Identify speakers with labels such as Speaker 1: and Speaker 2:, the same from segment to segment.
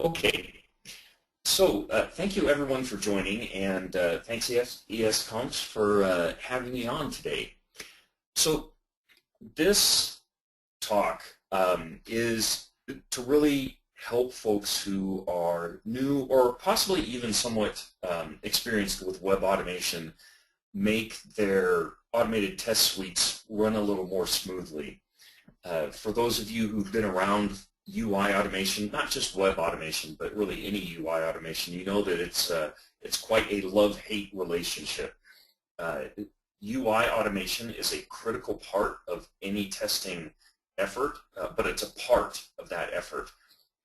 Speaker 1: Okay, so thank you everyone for joining, and thanks ES Comps for having me on today. So this talk is to really help folks who are new or possibly even somewhat experienced with web automation make their automated test suites run a little more smoothly. For those of you who've been around UI automation, not just web automation, but really any UI automation, you know that it's quite a love-hate relationship. UI automation is a critical part of any testing effort, but it's a part of that effort.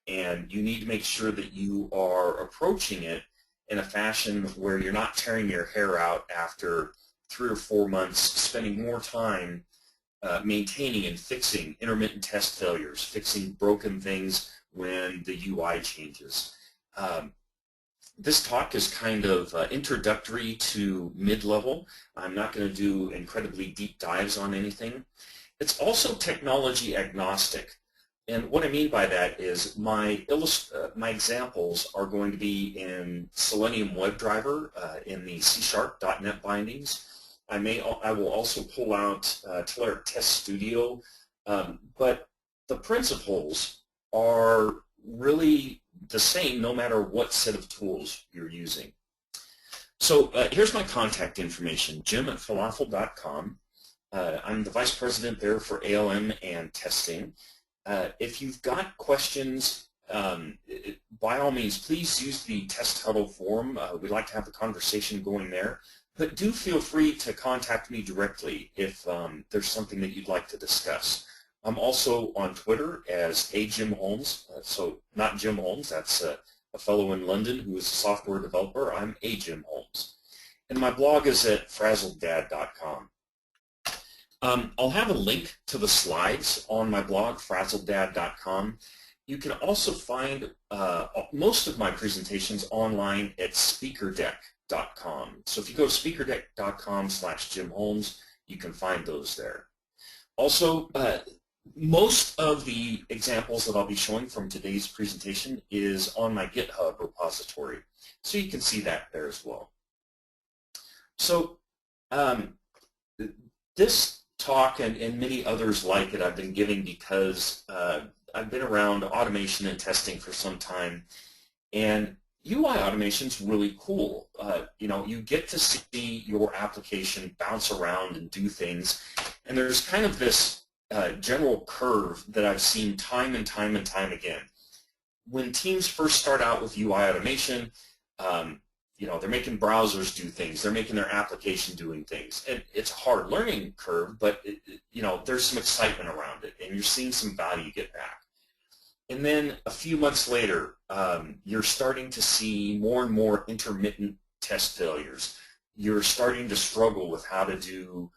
Speaker 1: And you need to make sure that you are approaching it in a fashion where you're not tearing your hair out after 3 or 4 months, spending more time maintaining and fixing intermittent test failures, fixing broken things when the UI changes. This talk is kind of introductory to mid-level. I'm not going to do incredibly deep dives on anything. It's also technology agnostic. And what I mean by that is my examples are going to be in Selenium WebDriver in the C#.NET bindings. I will also pull out Telerik Test Studio, but the principles are really the same no matter what set of tools you're using. So here's my contact information, jim@falafel.com. I'm the Vice President there for ALM and testing. If you've got questions, by all means, please use the Test Huddle forum. We'd like to have the conversation going there. But do feel free to contact me directly if there's something that you'd like to discuss. I'm also on Twitter as Jim Holmes. So not Jim Holmes, that's a fellow in London who is a software developer. I'm Jim Holmes. And my blog is at frazzledad.com. I'll have a link to the slides on my blog, frazzledad.com. You can also find most of my presentations online at speakerdeck.com. So if you go to speakerdeck.com/Jim Holmes, you can find those there. Also, most of the examples that I'll be showing from today's presentation is on my GitHub repository. So you can see that there as well. So this talk and many others like it I've been giving because I've been around automation and testing for some time, and UI automation is really cool. You know, you get to see your application bounce around and do things, and there's kind of this general curve that I've seen time and time and time again. When teams first start out with UI automation, you know, they're making browsers do things, they're making their application doing things, and it's a hard learning curve, but you know, there's some excitement around it, and you're seeing some value get back. And then a few months later, you're starting to see more and more intermittent test failures. You're starting to struggle with how to do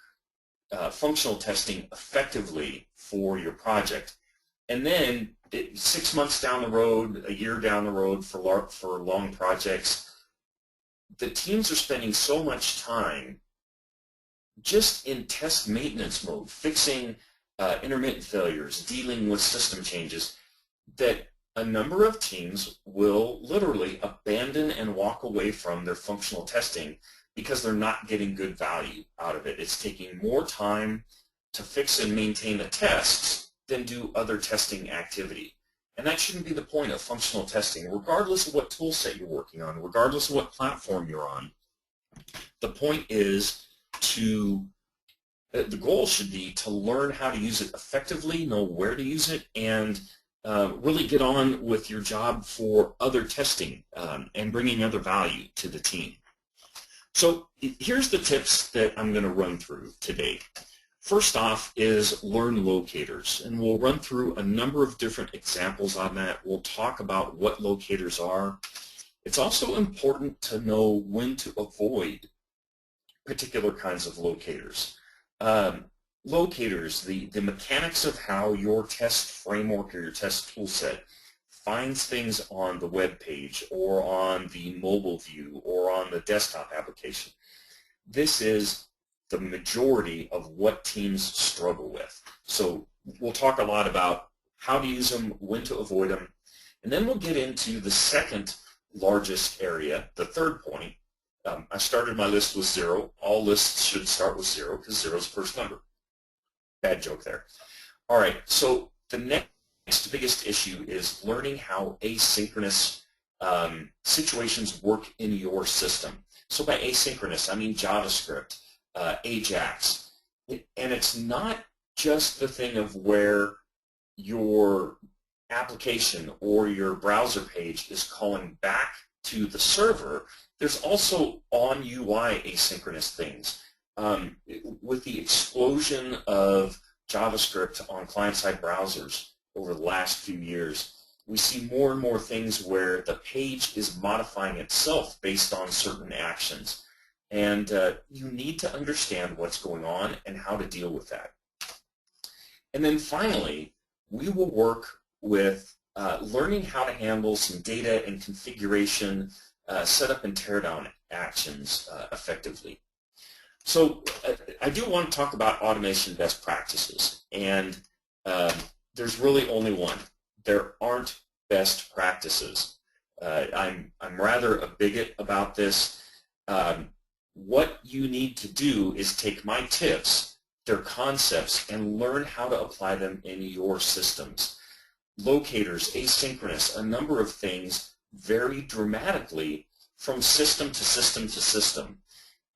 Speaker 1: functional testing effectively for your project. And then 6 months down the road, a year down the road for long projects, the teams are spending so much time just in test maintenance mode, fixing intermittent failures, dealing with system changes, that a number of teams will literally abandon and walk away from their functional testing because they're not getting good value out of it. It's taking more time to fix and maintain the tests than do other testing activity. And that shouldn't be the point of functional testing, regardless of what tool set you're working on, regardless of what platform you're on. The point is the goal should be to learn how to use it effectively, know where to use it, and really get on with your job for other testing and bringing other value to the team. So here's the tips that I'm going to run through today. First off is learn locators, and we'll run through a number of different examples on that. We'll talk about what locators are. It's also important to know when to avoid particular kinds of locators. Locators, the mechanics of how your test framework or your test toolset finds things on the web page or on the mobile view or on the desktop application. This is the majority of what teams struggle with. So we'll talk a lot about how to use them, when to avoid them, And then we'll get into the second largest area, the third point. I started my list with 0. All lists should start with 0 because 0 is the first number. Bad joke there. All right, so the next biggest issue is learning how asynchronous situations work in your system. So by asynchronous, I mean JavaScript, Ajax. And it's not just the thing of where your application or your browser page is calling back to the server. There's also on UI asynchronous things. With the explosion of JavaScript on client-side browsers over the last few years, we see more and more things where the page is modifying itself based on certain actions. And you need to understand what's going on and how to deal with that. And then finally, we will work with learning how to handle some data and configuration setup and teardown actions effectively. So I do want to talk about automation best practices, and there's really only one. There aren't best practices. I'm rather a bigot about this. What you need to do is take my tips, their concepts, and learn how to apply them in your systems. Locators, asynchronous, a number of things vary dramatically from system to system to system.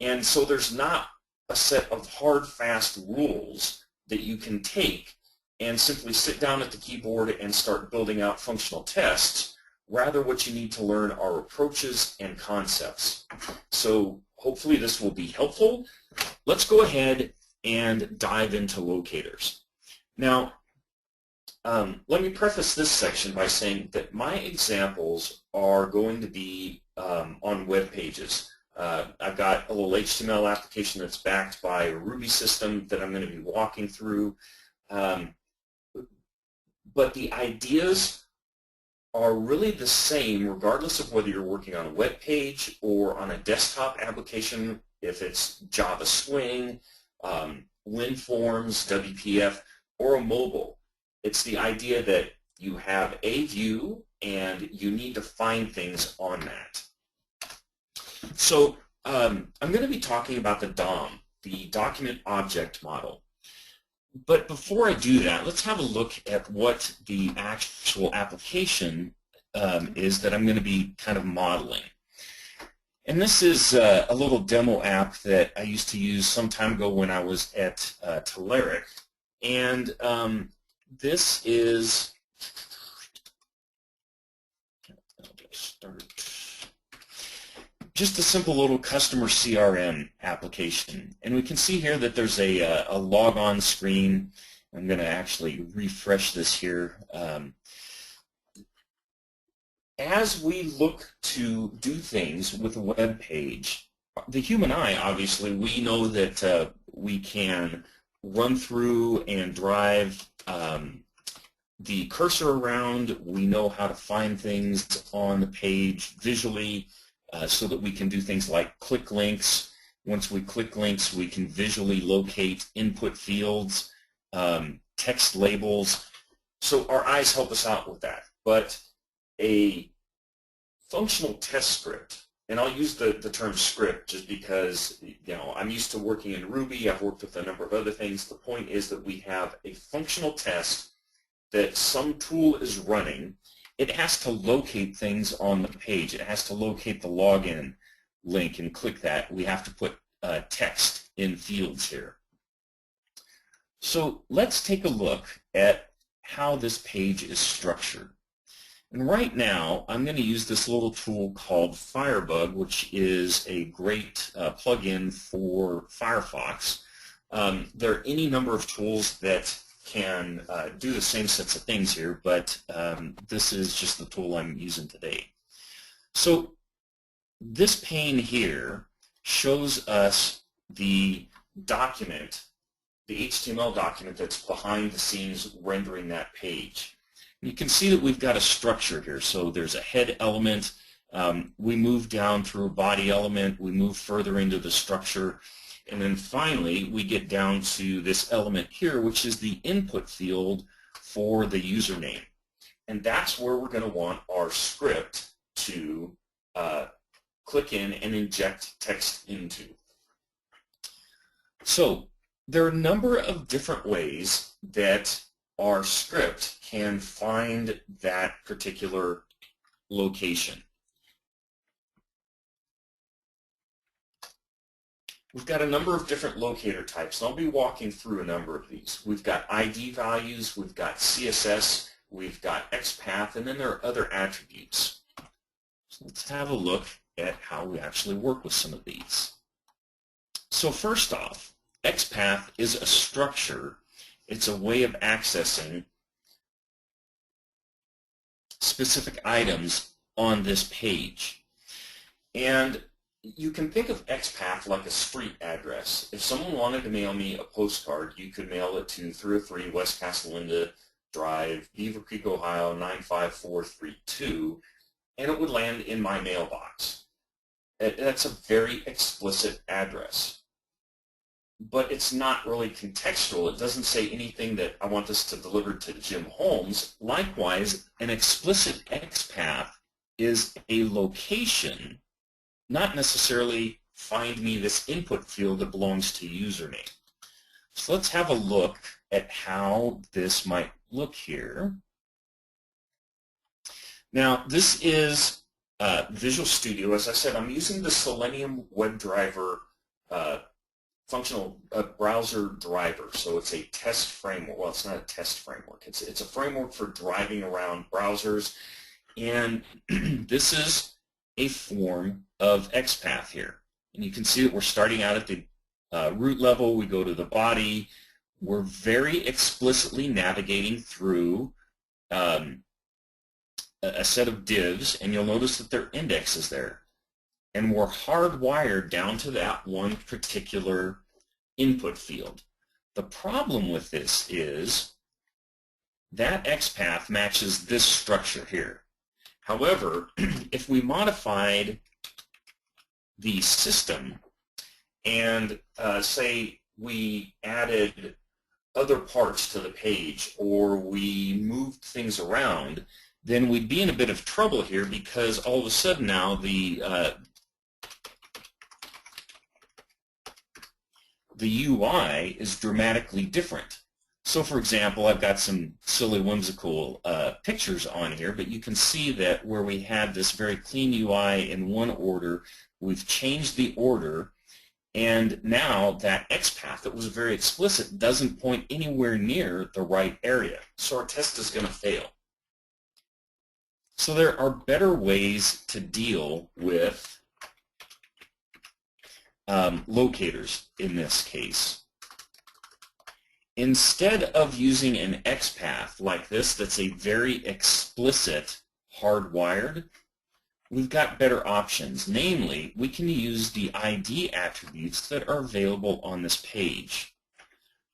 Speaker 1: And so there's not a set of hard, fast rules that you can take and simply sit down at the keyboard and start building out functional tests. Rather, what you need to learn are approaches and concepts. So hopefully this will be helpful. Let's go ahead and dive into locators. Now, let me preface this section by saying that my examples are going to be on web pages. I've got a little HTML application that's backed by a Ruby system that I'm going to be walking through. But the ideas are really the same regardless of whether you're working on a web page or on a desktop application, if it's Java Swing, WinForms, WPF, or a mobile. It's the idea that you have a view and you need to find things on that. So I'm going to be talking about the DOM, the Document Object Model. But before I do that, let's have a look at what the actual application is that I'm going to be kind of modeling. And this is a little demo app that I used to use some time ago when I was at Telerik. And this is, just a simple little customer CRM application. And we can see here that there's a log-on screen. I'm going to actually refresh this here. As we look to do things with a web page, the human eye, obviously, we know that we can run through and drive the cursor around. We know how to find things on the page visually. So that we can do things like click links. Once we click links, we can visually locate input fields, text labels. So our eyes help us out with that. But a functional test script, and I'll use the term script just because I'm used to working in Ruby. I've worked with a number of other things. The point is that we have a functional test that some tool is running. It has to locate things on the page. It has to locate the login link and click that. We have to put text in fields here. So let's take a look at how this page is structured. And right now, I'm going to use this little tool called Firebug, which is a great plugin for Firefox. There are any number of tools that can do the same sets of things here, but this is just the tool I'm using today. So this pane here shows us the document, the HTML document that's behind the scenes rendering that page. And you can see that we've got a structure here. So there's a head element. We move down through a body element. We move further into the structure. And then finally, we get down to this element here, which is the input field for the username. and that's where we're going to want our script to click in and inject text into. So there are a number of different ways that our script can find that particular location. We've got a number of different locator types, and I'll be walking through a number of these. We've got ID values, we've got CSS, we've got XPath, and then there are other attributes. So let's have a look at how we actually work with some of these. So first off, XPath is a structure. It's a way of accessing specific items on this page. And you can think of XPath like a street address. If someone wanted to mail me a postcard, you could mail it to 303 West Casalinda Drive, Beaver Creek, Ohio, 95432, and it would land in my mailbox. That's a very explicit address. But it's not really contextual. It doesn't say anything that I want this to deliver to Jim Holmes. Likewise, an explicit XPath is a location, not necessarily find me this input field that belongs to username. So let's have a look at how this might look here. Now, this is Visual Studio. As I said, I'm using the Selenium WebDriver functional browser driver. So it's a test framework. Well, it's not a test framework. It's a framework for driving around browsers. And this is a form of XPath here. And you can see that we're starting out at the root level. We go to the body. We're very explicitly navigating through a set of divs, and you'll notice that their index is there. And we're hardwired down to that one particular input field. The problem with this is that XPath matches this structure here. However, if we modified the system and say we added other parts to the page or we moved things around, then we'd be in a bit of trouble here, because all of a sudden now the UI is dramatically different. So for example, I've got some silly whimsical pictures on here, but you can see that where we had this very clean UI in one order, we've changed the order, and now that XPath that was very explicit doesn't point anywhere near the right area. So our test is going to fail. So there are better ways to deal with locators in this case. Instead of using an XPath like this that's a very explicit hardwired, we've got better options. Namely, we can use the ID attributes that are available on this page.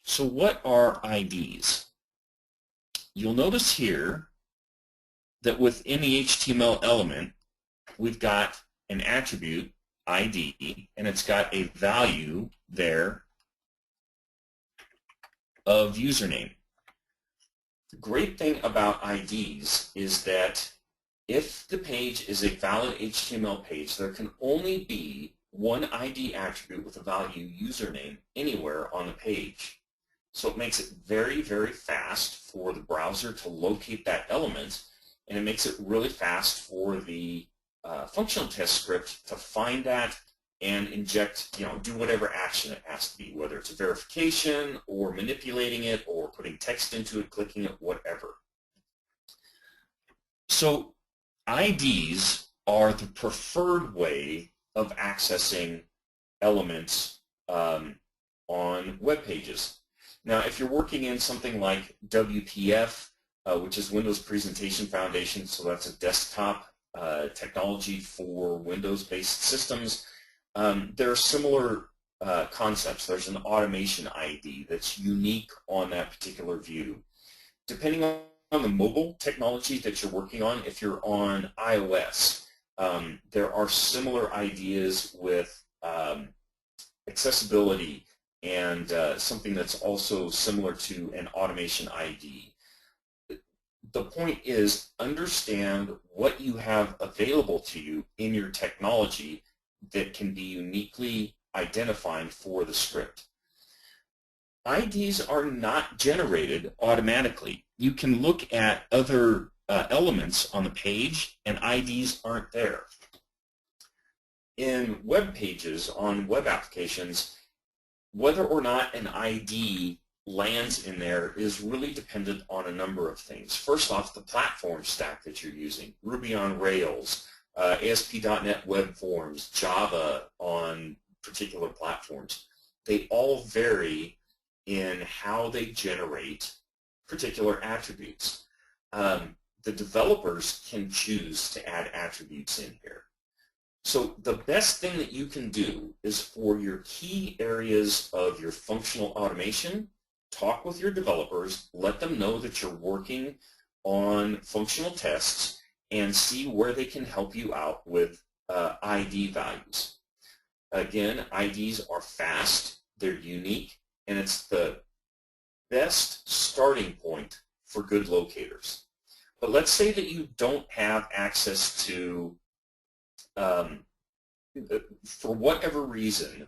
Speaker 1: So what are IDs? You'll notice here that within the HTML element, we've got an attribute, ID, and it's got a value there of username. The great thing about IDs is that if the page is a valid HTML page, there can only be one ID attribute with a value username anywhere on the page. So it makes it very, very fast for the browser to locate that element, and it makes it really fast for the functional test script to find that and inject, do whatever action it has to be, whether it's a verification or manipulating it or putting text into it, clicking it, whatever. So IDs are the preferred way of accessing elements on web pages. Now, if you're working in something like WPF, which is Windows Presentation Foundation, so that's a desktop technology for Windows-based systems, there are similar concepts. There's an automation ID that's unique on that particular view. Depending on the mobile technology that you're working on, if you're on iOS, there are similar ideas with accessibility and something that's also similar to an automation ID. the point is, understand what you have available to you in your technology that can be uniquely identifying for the script. IDs are not generated automatically. You can look at other elements on the page and IDs aren't there. In web pages on web applications, whether or not an ID lands in there is really dependent on a number of things. First off, the platform stack that you're using, Ruby on Rails, ASP.NET Web Forms, Java on particular platforms. They all vary in how they generate particular attributes. The developers can choose to add attributes in here. So the best thing that you can do is for your key areas of your functional automation, talk with your developers, let them know that you're working on functional tests, and see where they can help you out with ID values. Again, IDs are fast, they're unique, and it's the best starting point for good locators. But let's say that you don't have access to, for whatever reason,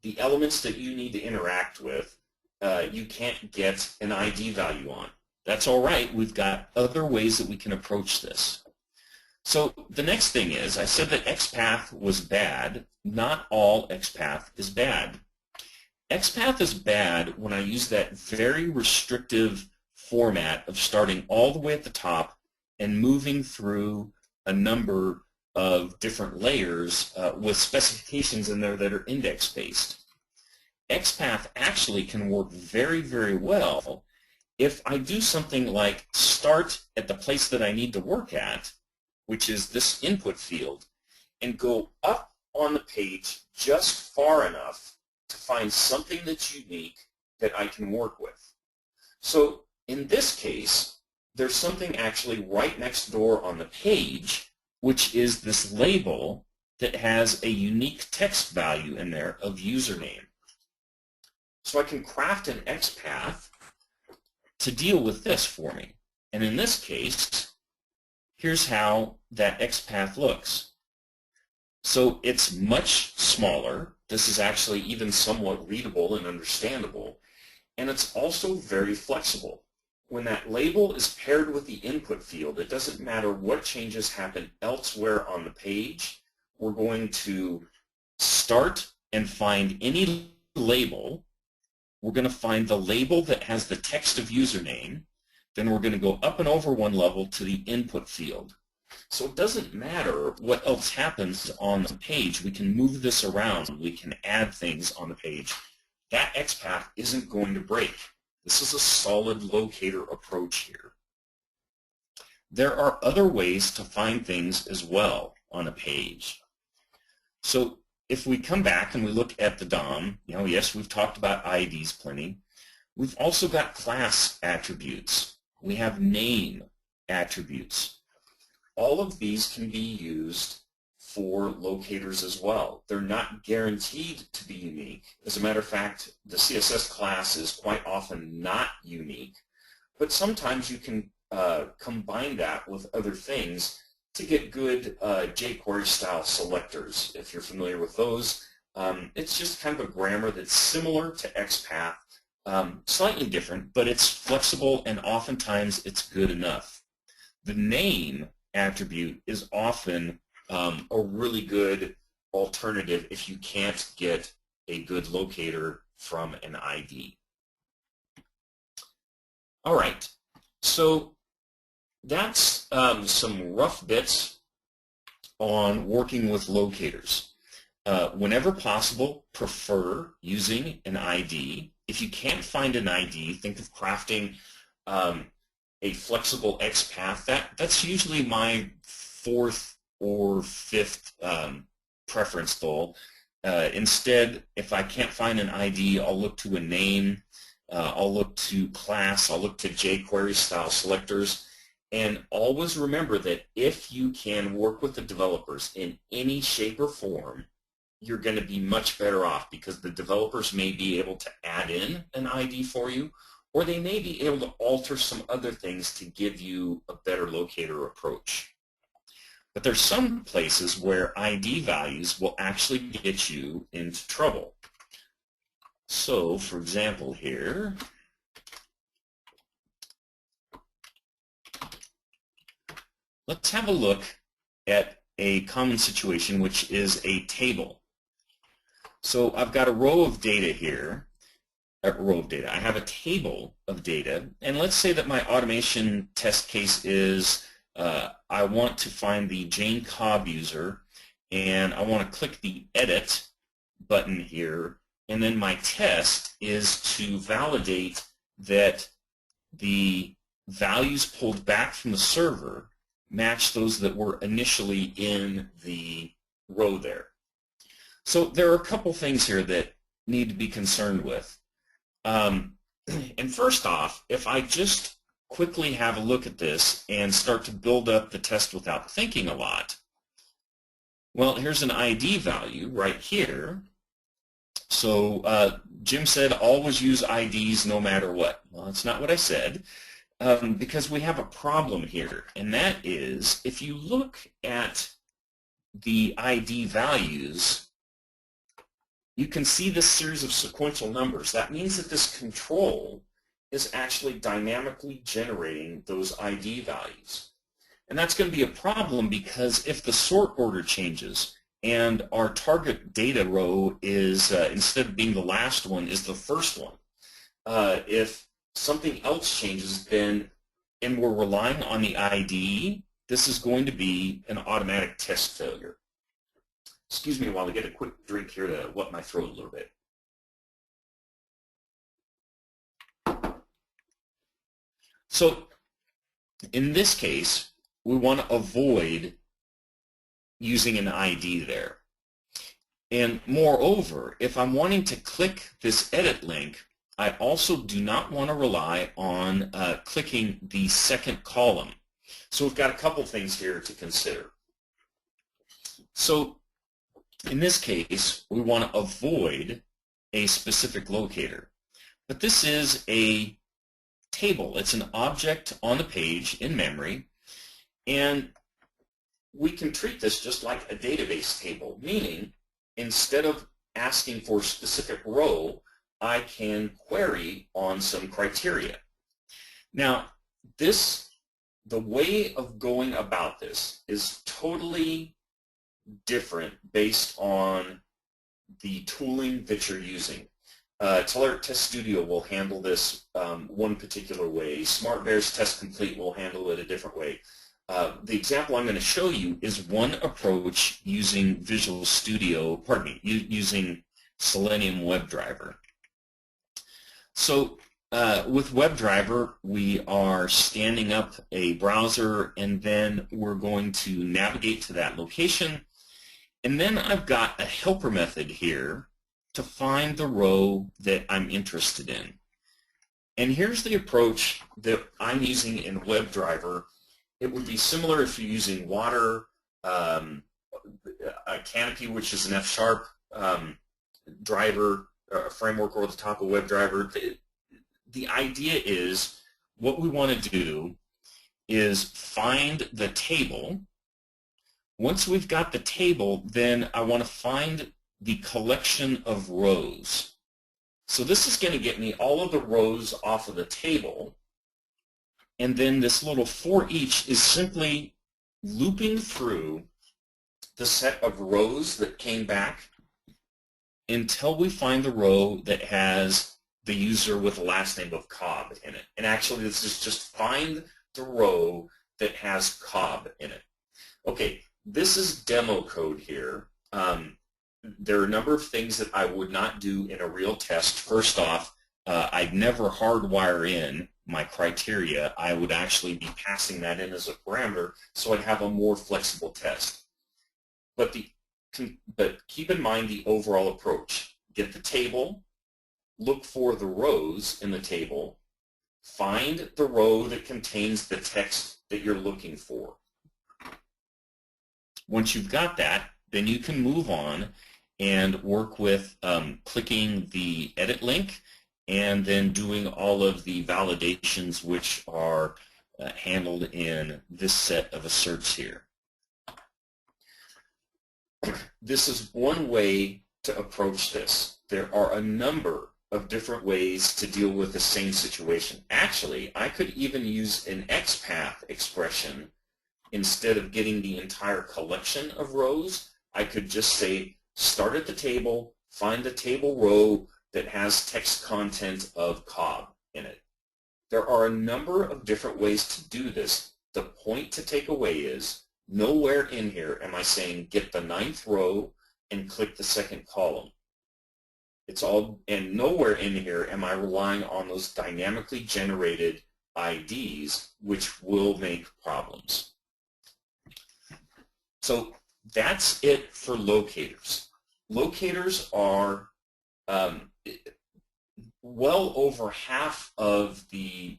Speaker 1: the elements that you need to interact with, you can't get an ID value on. That's all right. We've got other ways that we can approach this. So the next thing is, I said that XPath was bad. Not all XPath is bad. XPath is bad when I use that very restrictive format of starting all the way at the top and moving through a number of different layers with specifications in there that are index-based. XPath actually can work very, very well if I do something like start at the place that I need to work at, which is this input field, and go up on the page just far enough to find something that's unique that I can work with. So in this case, there's something actually right next door on the page, which is this label that has a unique text value in there of username. So I can craft an XPath to deal with this for me. And in this case, here's how that XPath looks. So it's much smaller. This is actually even somewhat readable and understandable. And it's also very flexible. When that label is paired with the input field, it doesn't matter what changes happen elsewhere on the page. We're going to start and find any label. We're going to find the label that has the text of username. Then we're going to go up and over one level to the input field. So it doesn't matter what else happens on the page. We can move this around. We can add things on the page. That XPath isn't going to break. This is a solid locator approach here. There are other ways to find things as well on a page. So if we come back and we look at the DOM, yes, we've talked about IDs plenty. We've also got class attributes. We have name attributes. All of these can be used for locators as well. They're not guaranteed to be unique. As a matter of fact, the CSS class is quite often not unique, but sometimes you can combine that with other things to get good jQuery style selectors. If you're familiar with those, it's just kind of a grammar that's similar to XPath, slightly different, but it's flexible and oftentimes it's good enough. The name attribute is often a really good alternative if you can't get a good locator from an ID. All right, so that's some rough bits on working with locators. Whenever possible, prefer using an ID. If you can't find an ID, think of crafting a flexible XPath. That's usually my fourth or fifth preference goal. Instead, if I can't find an ID, I'll look to a name, I'll look to class, I'll look to jQuery style selectors, and always remember that if you can work with the developers in any shape or form, you're going to be much better off because the developers may be able to add in an ID for you, or they may be able to alter some other things to give you a better locator approach. But there's some places where ID values will actually get you into trouble. So, for example here, let's have a look at a common situation, which is a table. So I've got a row of data here, I have a table of data, and let's say that my automation test case is I want to find the Jane Cobb user, and I want to click the Edit button here, and then my test is to validate that the values pulled back from the server match those that were initially in the row there. So there are a couple things here that need to be concerned with. And first off, if I just quickly have a look at this and start to build up the test without thinking a lot, well, here's an ID value right here. So Jim said always use IDs no matter what. Well, that's not what I said, because we have a problem here, and that is if you look at the ID values, you can see this series of sequential numbers. That means that this control is actually dynamically generating those ID values. And that's going to be a problem because if the sort order changes and our target data row is, instead of being the last one, is the first one, if something else changes then, and we're relying on the ID, this is going to be an automatic test failure. Excuse me while I get a quick drink here to wet my throat a little bit. So in this case, we want to avoid using an ID there. And moreover, if I'm wanting to click this edit link, I also do not want to rely on clicking the second column. So we've got a couple things here to consider. So in this case, we want to avoid a specific locator. But this is a table. It's an object on the page in memory, and we can treat this just like a database table, meaning instead of asking for a specific row, I can query on some criteria. Now, the way of going about this is totally different based on the tooling that you're using. Telluride Test Studio will handle this one particular way. SmartBear's Test Complete will handle it a different way. The example I'm going to show you is one approach using Visual Studio, using Selenium WebDriver. So with WebDriver, we are standing up a browser, and then we're going to navigate to that location. And then I've got a helper method here to find the row that I'm interested in. And here's the approach that I'm using in WebDriver. It would be similar if you're using Water, a Canopy, which is an F# driver, framework over the top of WebDriver. The idea is what we want to do is find the table. Once we've got the table, then I want to find the collection of rows. So this is going to get me all of the rows off of the table, and then this little for each is simply looping through the set of rows that came back until we find the row that has the user with the last name of Cobb in it. And actually this is just find the row that has Cobb in it. Okay, this is demo code here. There are a number of things that I would not do in a real test. First off, I'd never hardwire in my criteria. I would actually be passing that in as a parameter so I'd have a more flexible test. But keep in mind the overall approach. Get the table, look for the rows in the table, find the row that contains the text that you're looking for. Once you've got that, then you can move on and work with clicking the edit link and then doing all of the validations which are handled in this set of asserts here. This is one way to approach this. There are a number of different ways to deal with the same situation. Actually, I could even use an XPath expression instead of getting the entire collection of rows. I could just say, start at the table, find the table row that has text content of Cobb in it. There are a number of different ways to do this. The point to take away is, nowhere in here am I saying get the 9th row and click the 2nd column. It's all, and nowhere in here am I relying on those dynamically generated IDs, which will make problems. So that's it for locators. Locators are well over half of the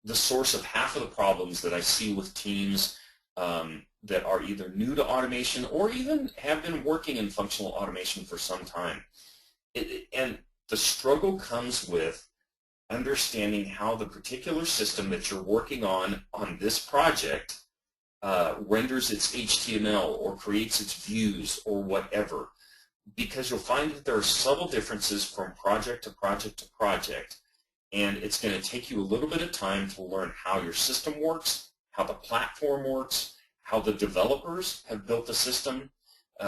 Speaker 1: source of half of the problems that I see with teams that are either new to automation or even have been working in functional automation for some time. And the struggle comes with understanding how the particular system that you're working on this project renders its HTML or creates its views or whatever, because you'll find that there are subtle differences from project to project to project, and it's going to take you a little bit of time to learn how your system works, how the platform works, how the developers have built the system,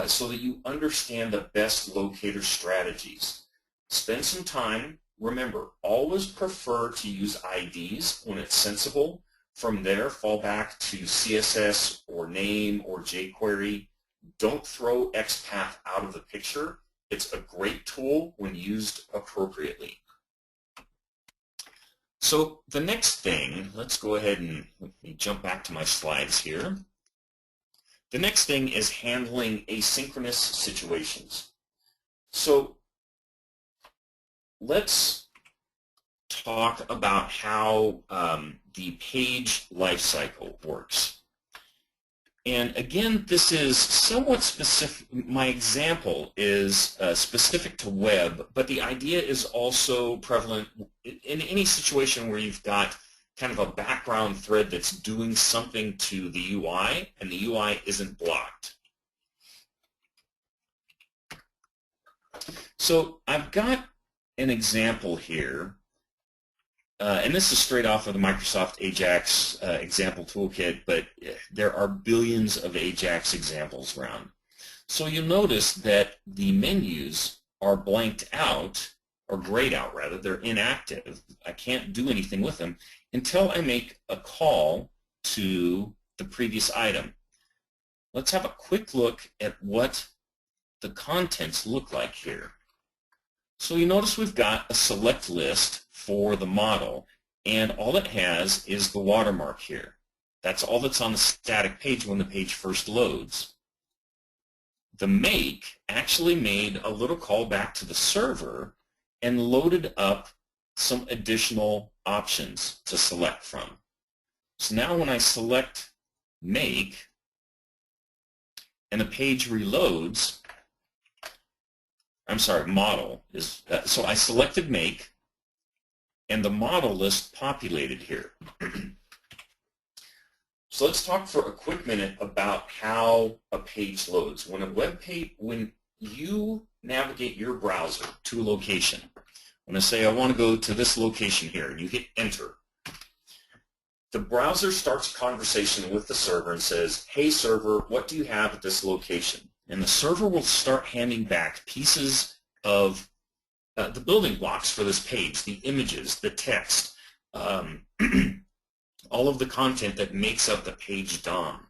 Speaker 1: so that you understand the best locator strategies. Spend some time. Remember, always prefer to use IDs when it's sensible. From there, fall back to CSS or name or jQuery. Don't throw XPath out of the picture. It's a great tool when used appropriately. So the next thing, let's go ahead and let me jump back to my slides here. The next thing is handling asynchronous situations. So let's talk about how the page lifecycle works. And again, this is somewhat specific. My example is specific to web, but the idea is also prevalent in any situation where you've got kind of a background thread that's doing something to the UI, and the UI isn't blocked. So I've got an example here, and this is straight off of the Microsoft Ajax example toolkit, but there are billions of Ajax examples around. So you'll notice that the menus are blanked out, or grayed out rather. They're inactive. I can't do anything with them until I make a call to the previous item. Let's have a quick look at what the contents look like here. So you notice we've got a select list for the model, and all it has is the watermark here. That's all that's on the static page when the page first loads. The make actually made a little call back to the server and loaded up some additional options to select from. So now when I select make and the page reloads, I'm sorry, model is, so I selected make and the model list populated here. So let's talk for a quick minute about how a page loads. When a web page, when you navigate your browser to a location, when I say I want to go to this location here, and you hit enter, the browser starts a conversation with the server and says, hey server, what do you have at this location? And the server will start handing back pieces of the building blocks for this page, the images, the text, all of the content that makes up the page DOM.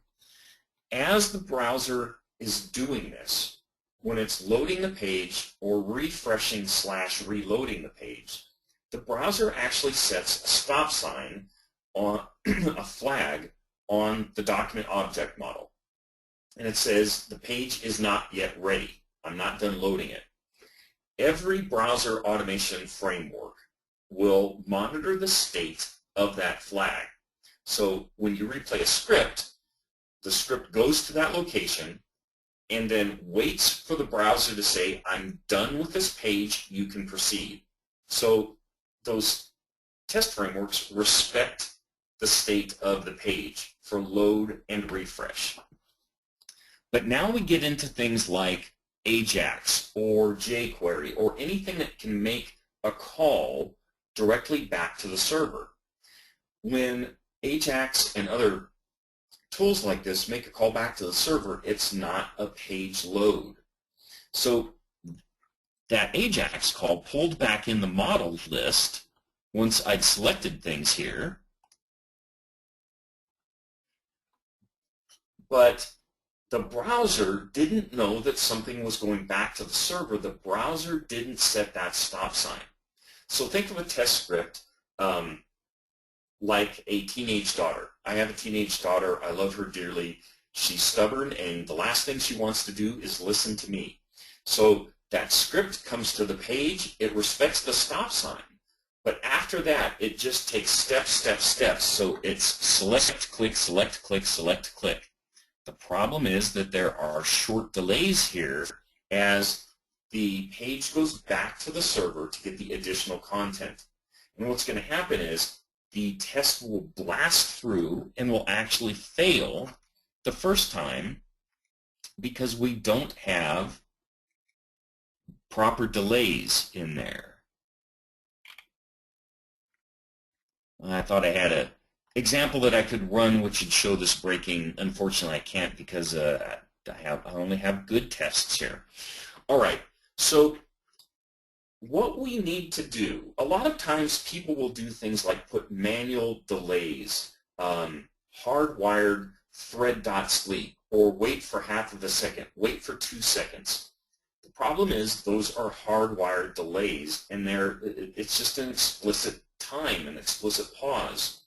Speaker 1: As the browser is doing this, when it's loading the page or refreshing / reloading the page, the browser actually sets a stop sign on a flag on the document object model. And it says the page is not yet ready. I'm not done loading it. Every browser automation framework will monitor the state of that flag. So when you replay a script, the script goes to that location and then waits for the browser to say, I'm done with this page, you can proceed. So those test frameworks respect the state of the page for load and refresh. But now we get into things like AJAX or jQuery or anything that can make a call directly back to the server. When AJAX and other tools like this make a call back to the server, it's not a page load. So that AJAX call pulled back in the model list once I'd selected things here, but the browser didn't know that something was going back to the server. The browser didn't set that stop sign. So think of a test script like a teenage daughter. I have a teenage daughter. I love her dearly. She's stubborn, and the last thing she wants to do is listen to me. So that script comes to the page. It respects the stop sign. But after that, it just takes steps. So it's select, click, select, click, select, click. The problem is that there are short delays here as the page goes back to the server to get the additional content. And what's going to happen is the test will blast through and will actually fail the first time because we don't have proper delays in there. I thought I had an example that I could run which would show this breaking. Unfortunately, I can't because I only have good tests here. All right, so what we need to do, a lot of times people will do things like put manual delays, hardwired thread.sleep, or wait for half of a second, wait for 2 seconds. The problem is those are hardwired delays, and it's just an explicit time, an explicit pause.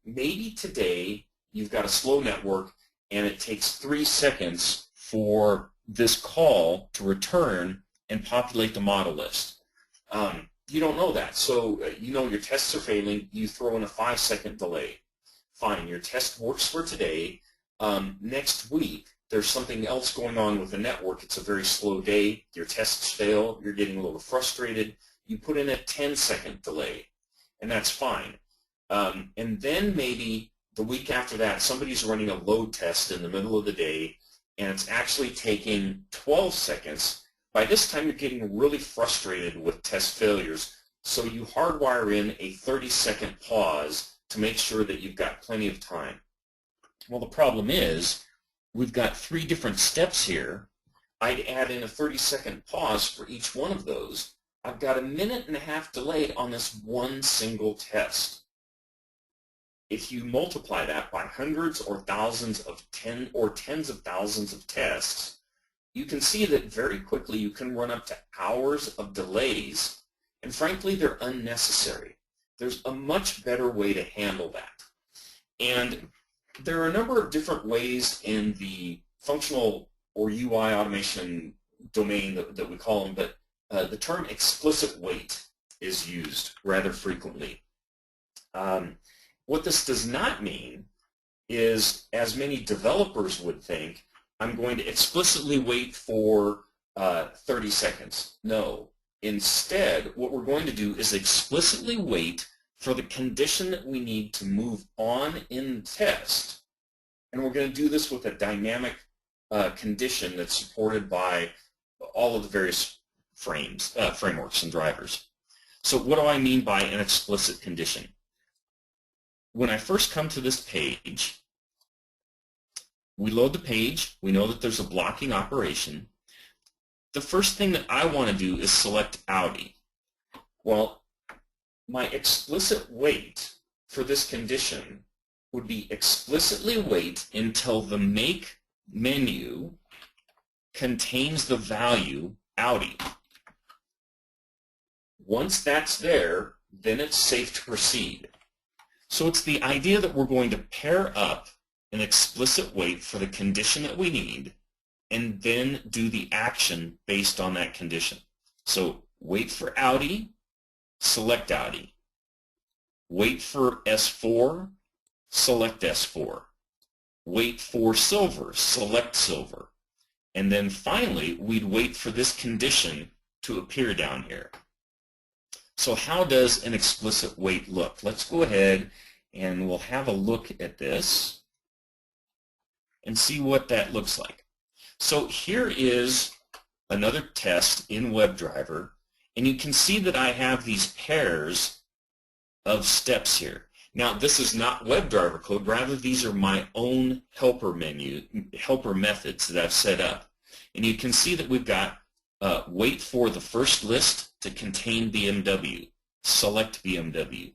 Speaker 1: Maybe today you've got a slow network and it takes 3 seconds for this call to return and populate the model list. You don't know that, so you know your tests are failing, you throw in a 5-second delay. Fine, your test works for today. Next week there's something else going on with the network. It's a very slow day, your tests fail, you're getting a little frustrated. You put in a 10-second delay, and that's fine. And then maybe the week after that, somebody's running a load test in the middle of the day, and it's actually taking 12 seconds. By this time, you're getting really frustrated with test failures, so you hardwire in a 30-second pause to make sure that you've got plenty of time. Well, the problem is we've got 3 different steps here. I'd add in a 30-second pause for each one of those. I've got a 1.5-minute delay on this one single test. If you multiply that by hundreds or thousands of tens of thousands of tests, you can see that very quickly you can run up to hours of delays, and frankly, they're unnecessary. There's a much better way to handle that. And there are a number of different ways in the functional or UI automation domain that we call them, but the term explicit wait is used rather frequently. What this does not mean is, as many developers would think, I'm going to explicitly wait for 30 seconds. No. Instead, what we're going to do is explicitly wait for the condition that we need to move on in the test. And we're going to do this with a dynamic condition that's supported by all of the various frameworks and drivers. So what do I mean by an explicit condition? When I first come to this page, we load the page. We know that there's a blocking operation. The first thing that I want to do is select Audi. Well, my explicit wait for this condition would be explicitly wait until the make menu contains the value Audi. Once that's there, then it's safe to proceed. So it's the idea that we're going to pair up an explicit wait for the condition that we need and then do the action based on that condition. So wait for Audi, select Audi. Wait for S4, select S4. Wait for silver, select silver. And then finally, we'd wait for this condition to appear down here. So how does an explicit wait look? Let's go ahead and we'll have a look at this and see what that looks like. So here is another test in WebDriver, and you can see that I have these pairs of steps here. Now this is not WebDriver code, rather these are my own helper methods that I've set up. And you can see that we've got wait for the first list to contain BMW, select BMW.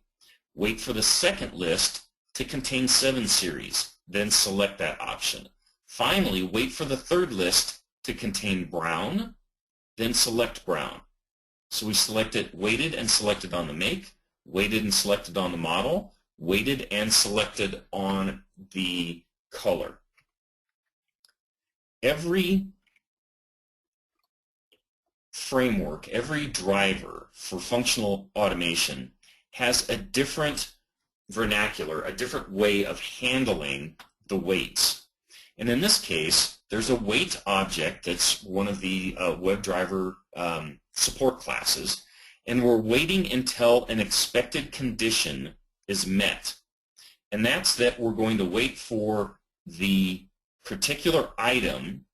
Speaker 1: Wait for the second list to contain 7 series, then select that option. Finally, wait for the third list to contain brown, then select brown. So we selected, waited and selected on the make, waited and selected on the model, waited and selected on the color. Every framework, every driver for functional automation has a different vernacular, a different way of handling the waits. And in this case, there's a wait object that's one of the WebDriver support classes, and we're waiting until an expected condition is met. And that's that we're going to wait for the particular item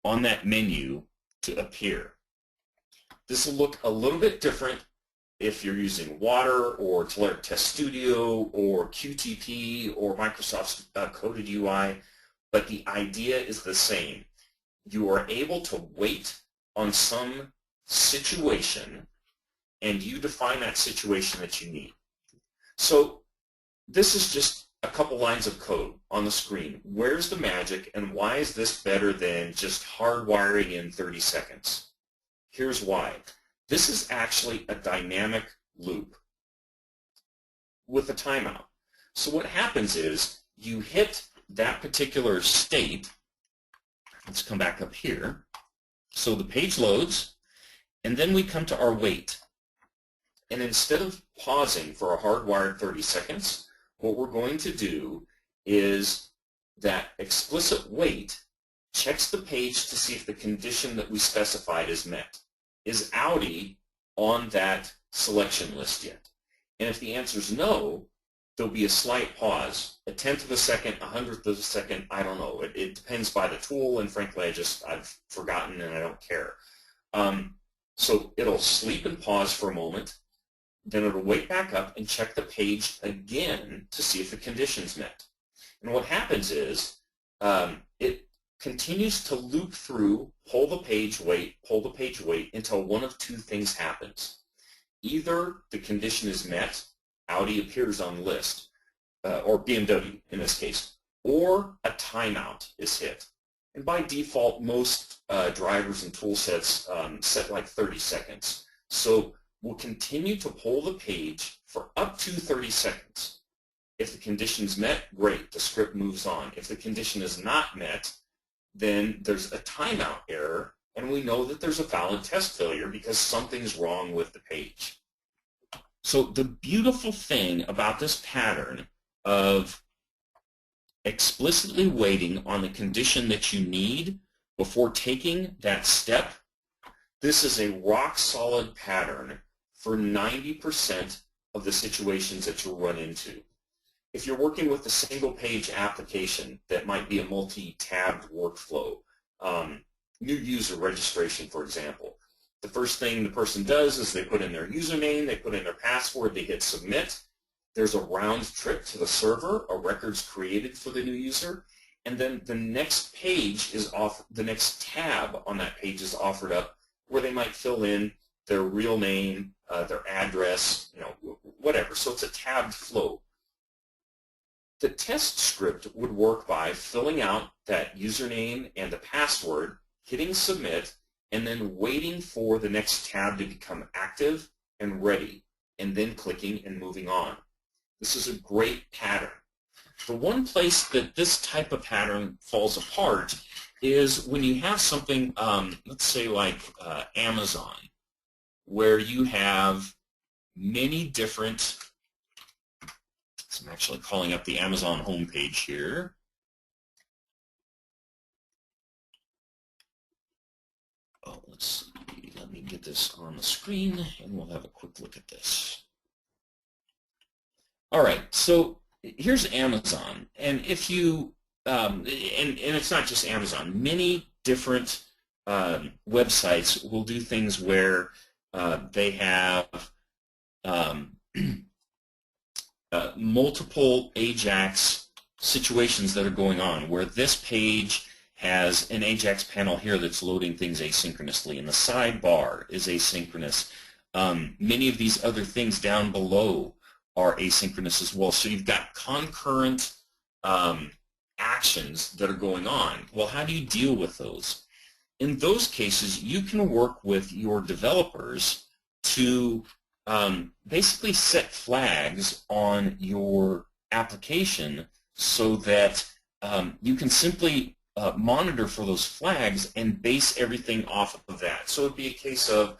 Speaker 1: on that menu to appear. This will look a little bit different if you're using Water or Telerik Test Studio or Qtp or Microsoft's coded UI, but the idea is the same. You are able to wait on some situation, and you define that situation that you need. So this is just a couple lines of code on the screen. Where's the magic, and why is this better than just hardwiring in 30 seconds? Here's why. This is actually a dynamic loop with a timeout. So what happens is you hit that particular state. Let's come back up here. So the page loads, and then we come to our wait. And instead of pausing for a hardwired 30 seconds, what we're going to do is that explicit wait checks the page to see if the condition that we specified is met. Is Audi on that selection list yet? And if the answer is no, there'll be a slight pause, a tenth of a second, a hundredth of a second, I don't know. It depends by the tool, and frankly, I've forgotten and I don't care. So it'll sleep and pause for a moment, then it'll wake back up and check the page again to see if the condition's met. And what happens is it continues to loop through, pull the page wait until one of two things happens. Either the condition is met, Audi appears on the list, or BMW in this case, or a timeout is hit. And by default, most drivers and tool sets set like 30 seconds. So we'll continue to pull the page for up to 30 seconds. If the condition's met, great, the script moves on. If the condition is not met, then there's a timeout error, and we know that there's a valid test failure because something's wrong with the page. So the beautiful thing about this pattern of explicitly waiting on the condition that you need before taking that step, this is a rock-solid pattern for 90% of the situations that you'll run into. If you're working with a single-page application that might be a multi-tabbed workflow, new user registration, for example, the first thing the person does is they put in their username, they put in their password, they hit submit. There's a round trip to the server, a record's created for the new user, and then the next page is the next tab on that page is offered up where they might fill in their real name, their address, whatever. So it's a tabbed flow. The test script would work by filling out that username and the password, hitting submit, and then waiting for the next tab to become active and ready, and then clicking and moving on. This is a great pattern. The one place that this type of pattern falls apart is when you have something, let's say like Amazon, where you have many different, so I'm actually calling up the Amazon homepage here. Oh, let's see, let me get this on the screen and we'll have a quick look at this. All right, so here's Amazon, and if you and it's not just Amazon. Many different websites will do things where they have multiple AJAX situations that are going on, where this page has an AJAX panel here that's loading things asynchronously, and the sidebar is asynchronous. Many of these other things down below are asynchronous as well. So you've got concurrent actions that are going on. Well, how do you deal with those? In those cases, you can work with your developers to basically set flags on your application so that you can simply monitor for those flags and base everything off of that. So it would be a case of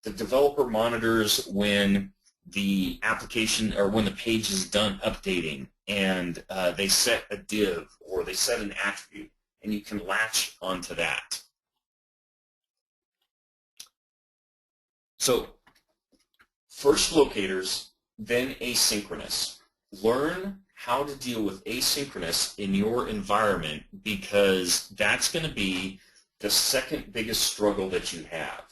Speaker 1: the developer monitors when the application or when the page is done updating, and they set a div or they set an attribute, and you can latch onto that. So first locators, then asynchronous. Learn how to deal with asynchronous in your environment, because that's going to be the second biggest struggle that you have.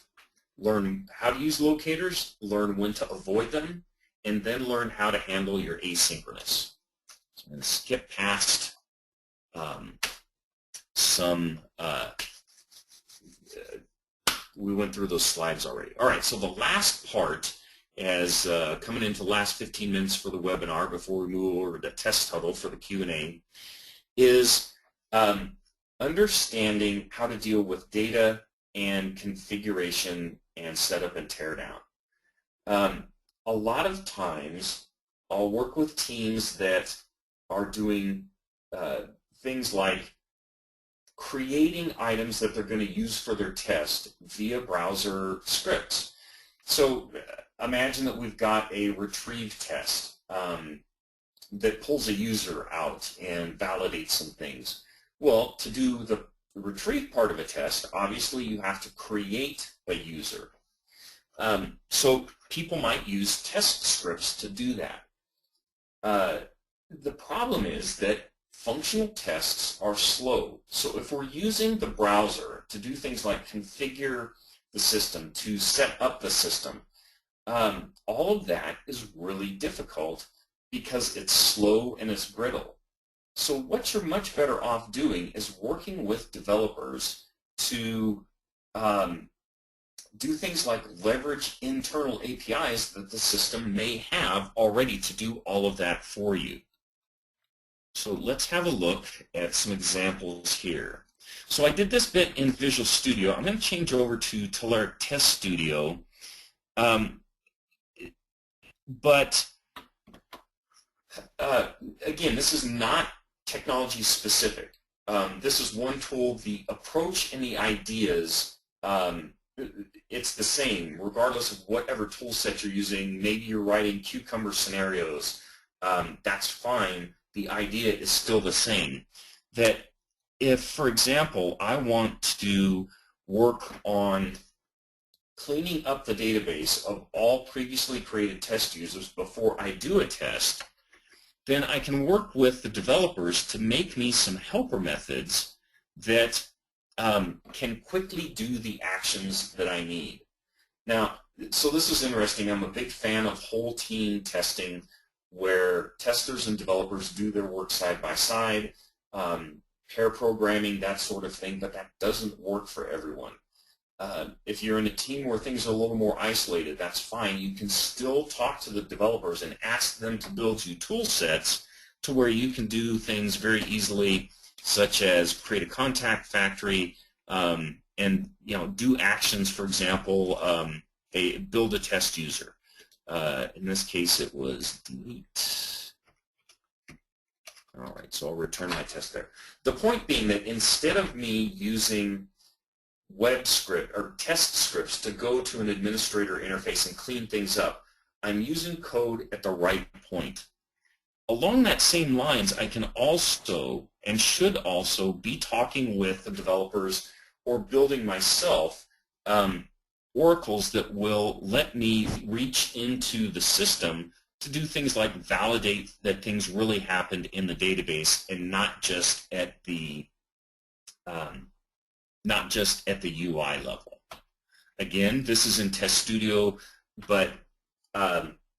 Speaker 1: Learn how to use locators, learn when to avoid them, and then learn how to handle your asynchronous. So I'm going to skip past we went through those slides already. All right, so the last part, as coming into the last 15 minutes for the webinar before we move over to Test Huddle for the Q&A, is understanding how to deal with data and configuration and setup and teardown. A lot of times I'll work with teams that are doing things like creating items that they're going to use for their test via browser scripts. So imagine that we've got a retrieve test that pulls a user out and validates some things. Well, to do the retrieve part of a test, obviously you have to create a user. So people might use test scripts to do that. The problem is that functional tests are slow. So if we're using the browser to do things like configure the system, to set up the system, all of that is really difficult because it's slow and it's brittle. So what you're much better off doing is working with developers to do things like leverage internal APIs that the system may have already to do all of that for you. So let's have a look at some examples here. So I did this bit in Visual Studio. I'm going to change over to Telerik Test Studio. But again, this is not technology specific. This is one tool. The approach and the ideas, it's the same regardless of whatever tool set you're using. Maybe you're writing cucumber scenarios. That's fine. The idea is still the same. That if, for example, I want to work on cleaning up the database of all previously created test users before I do a test, then I can work with the developers to make me some helper methods that can quickly do the actions that I need. Now, so this is interesting. I'm a big fan of whole team testing, where testers and developers do their work side by side, pair programming, that sort of thing, but that doesn't work for everyone. If you're in a team where things are a little more isolated, that's fine. You can still talk to the developers and ask them to build you tool sets to where you can do things very easily, such as create a contact factory and do actions. For example, build a test user. In this case, it was delete. All right, so I'll return my test there. The point being that instead of me using web script or test scripts to go to an administrator interface and clean things up, I'm using code at the right point. Along that same lines, I can also and should also be talking with the developers or building myself oracles that will let me reach into the system to do things like validate that things really happened in the database and not just at the UI level. Again, this is in Test Studio, but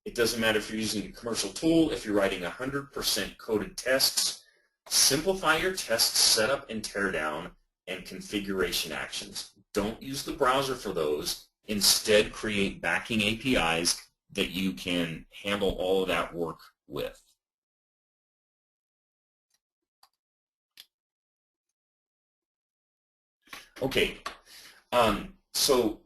Speaker 1: it doesn't matter if you're using a commercial tool, if you're writing 100% coded tests. Simplify your test setup and teardown and configuration actions. Don't use the browser for those. Instead, create backing APIs that you can handle all of that work with. Okay, so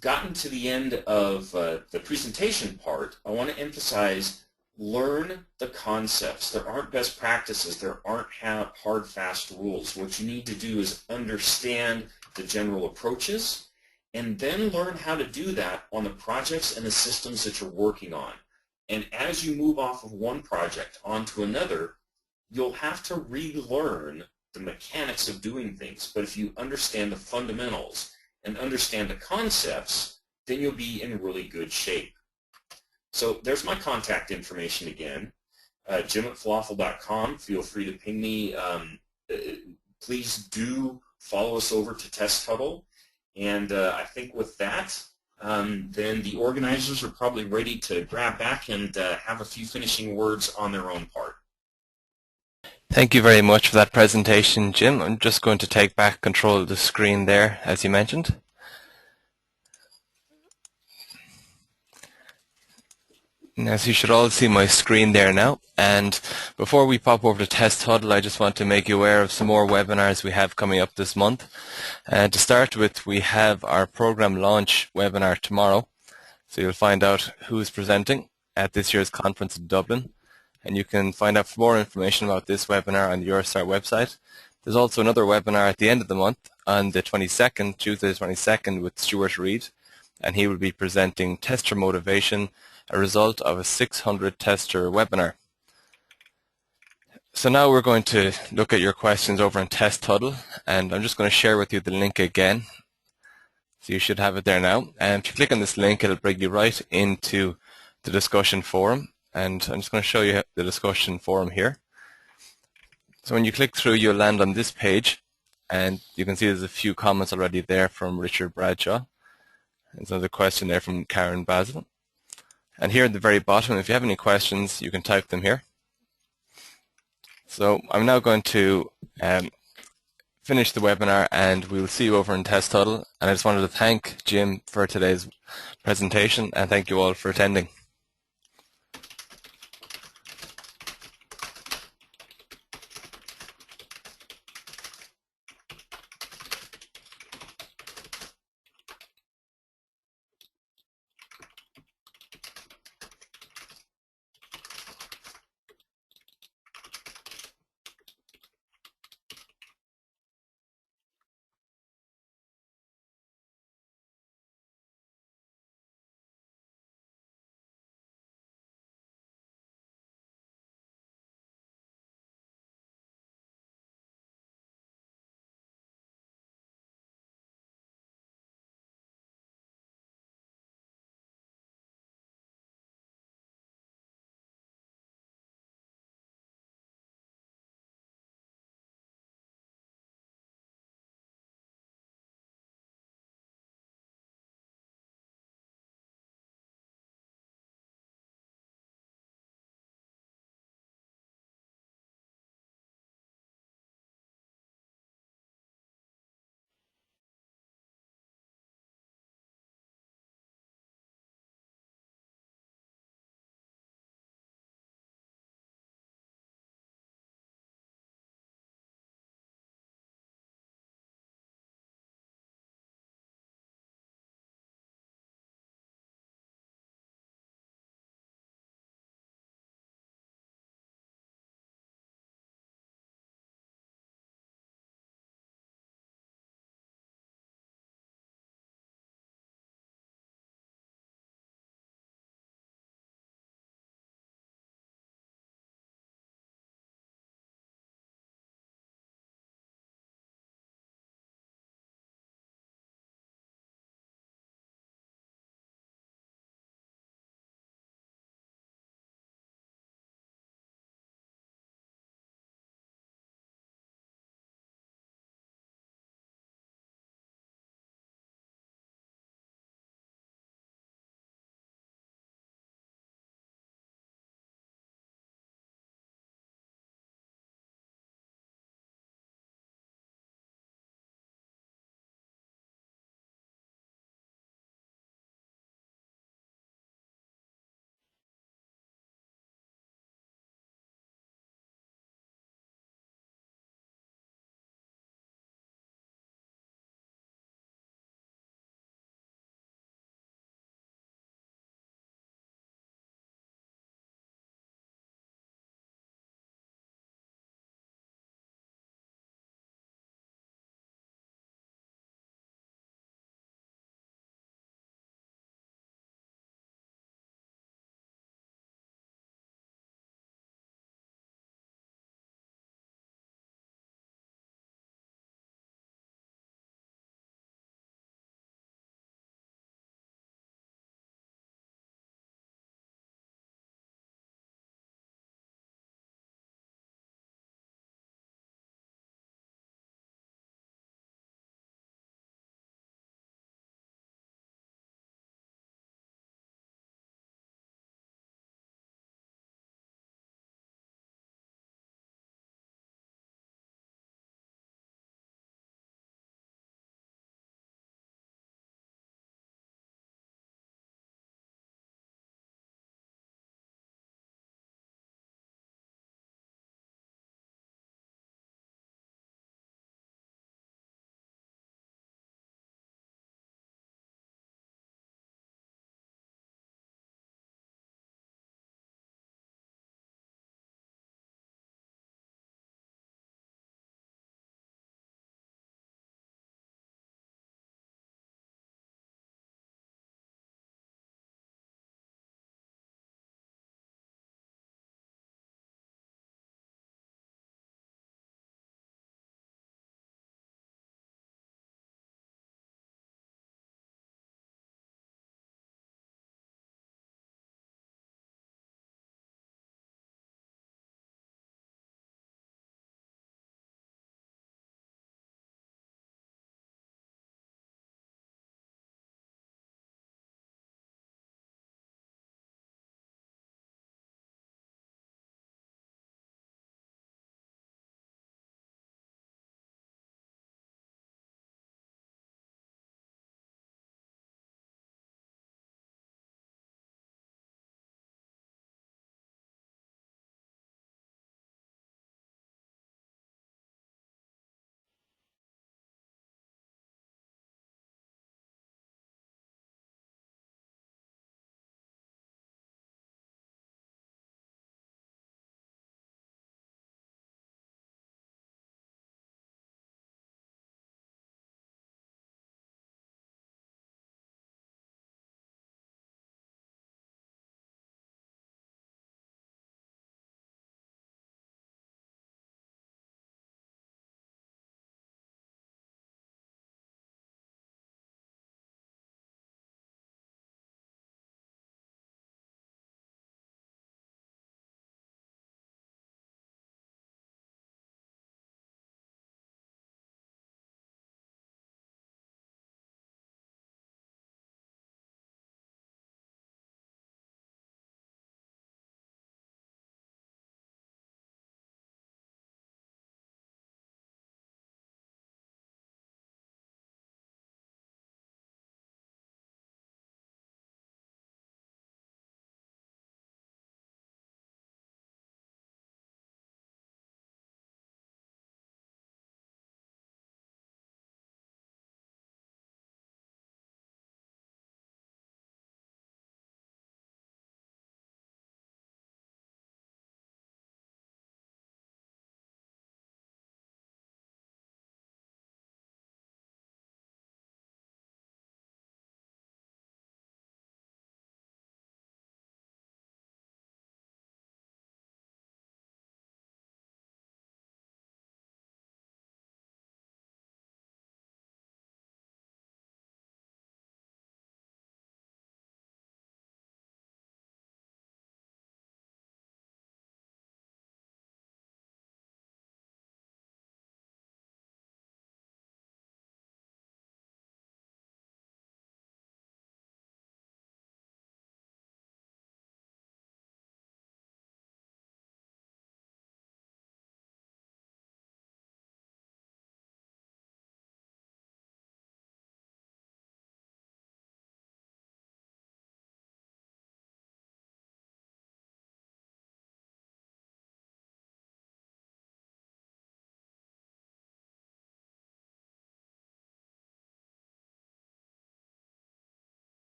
Speaker 1: gotten to the end of the presentation part, I want to emphasize learn the concepts. There aren't best practices. There aren't hard, fast rules. What you need to do is understand the general approaches and then learn how to do that on the projects and the systems that you're working on. And as you move off of one project onto another, you'll have to relearn the mechanics of doing things. But if you understand the fundamentals and understand the concepts, then you'll be in really good shape. So there's my contact information again, jim@falafel.com. Feel free to ping me. Please do follow us over to Test Huddle. And I think with that, then the organizers are probably ready to grab back and have a few finishing words on their own part.
Speaker 2: Thank you very much for that presentation, Jim. I'm just going to take back control of the screen there, as you mentioned. Now, so you should all see my screen there now. And before we pop over to Test Huddle, I just want to make you aware of some more webinars we have coming up this month. To start with, we have our program launch webinar tomorrow. So you'll find out who's presenting at this year's conference in Dublin. And you can find out more information about this webinar on the EuroSTAR website. There's also another webinar at the end of the month on the 22nd, Tuesday the 22nd, with Stuart Reid. And he will be presenting Tester Motivation, a result of a 600 tester webinar. So now we're going to look at your questions over in Test Huddle, and I'm just going to share with you the link again. So you should have it there now. And if you click on this link, it'll bring you right into the discussion forum. And I'm just going to show you the discussion forum here. So when you click through, you'll land on this page, and you can see there's a few comments already there from Richard Bradshaw. There's another question there from Karen Basil. And here at the very bottom, if you have any questions, you can type them here. So I'm now going to finish the webinar, and we will see you over in Test Huddle. And I just wanted to thank Jim for today's presentation, and thank you all for attending.